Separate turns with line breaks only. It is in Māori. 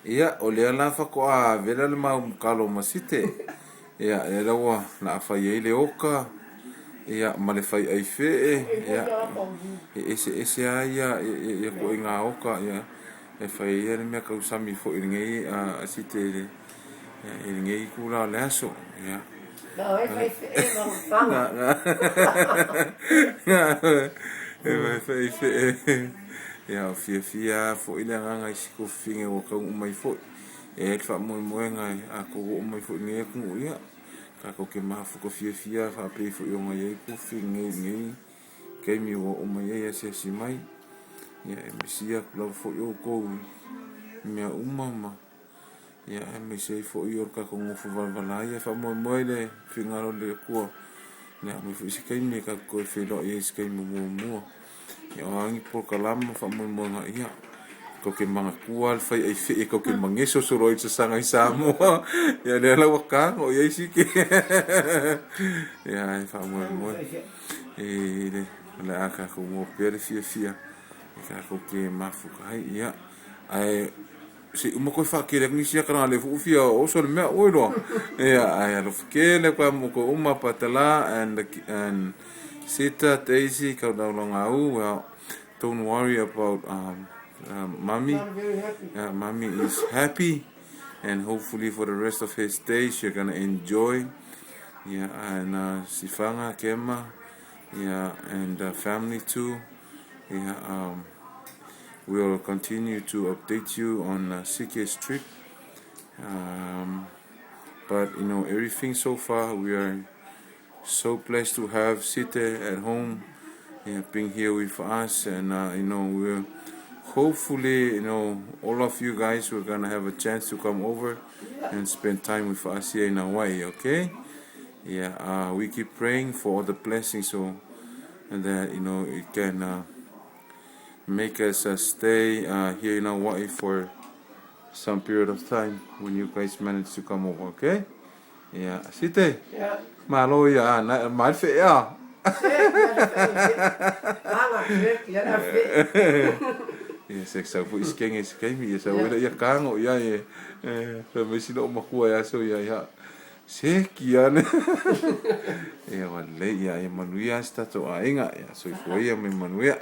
Ia, o lea la whako a vela le mau umukalo masite. Ia, e rawa na faiai le oka. Ia, ma le faiai fee. Ia, ese a ia ko i ngā oka. Ia, e faiai le mea kausami fo i ngei a site le. I ngei kura le aso. Ia.
No, e faiai ma whanga.
E faiai. Ia, o fia fo i le nganga i siko finge o kau umai fo. E wha moe ngai a ko umai fo i ngei kungu ia. Ka ko ke maha fuko fia faapea fo i o ngai ei ko finge ngei. Kei mi o umai ei ase si mai. Ia, e misia kulau fo i o kou. Mea umama. Ia, e misia fo i o ka ko ngofu valvalai. E wha moe le fingaro le kua. Ia, me fo i si kei mi ka ko e whilo i e si kei mua. Ia wangi por kalama fa mo nga ia ko ke mga kual fai ai fi ko ke mangeso soroi sa sanga isamo ia le la waka o ia siki ia fa mo e le aka ko mo per fia ka ko ke mafu kai ia ai si umako fa ke le ngisia kana le fu fia o so le me o lo ia ai lo ke le kwa mo ko uma patala and Sita, Daisy, well, don't worry about Mommy. Mommy is happy, and hopefully for the rest of his days, you're gonna enjoy. Yeah, and Sifanga, Kema, yeah, and family too. Yeah, we'll continue to update you on CK's trip. But you know, everything so far, we are so blessed to have Site at home, being here with us, and you know, we're hopefully, you know, all of you guys we're gonna have a chance to come over and spend time with us here in Hawaii. Okay? Yeah. We keep praying for all the blessings, so and that you know it can make us stay here in Hawaii for some period of time when you guys manage to come over. Okay? Yeah. Site.
Yeah.
Malo ya na mal fe ya. Yes, exactly. Is king is kemi ya so ya kango ya so me sino makua ya so ya se kian. Ya wale ya manuia sta to ainga ya so foi ya me manuia.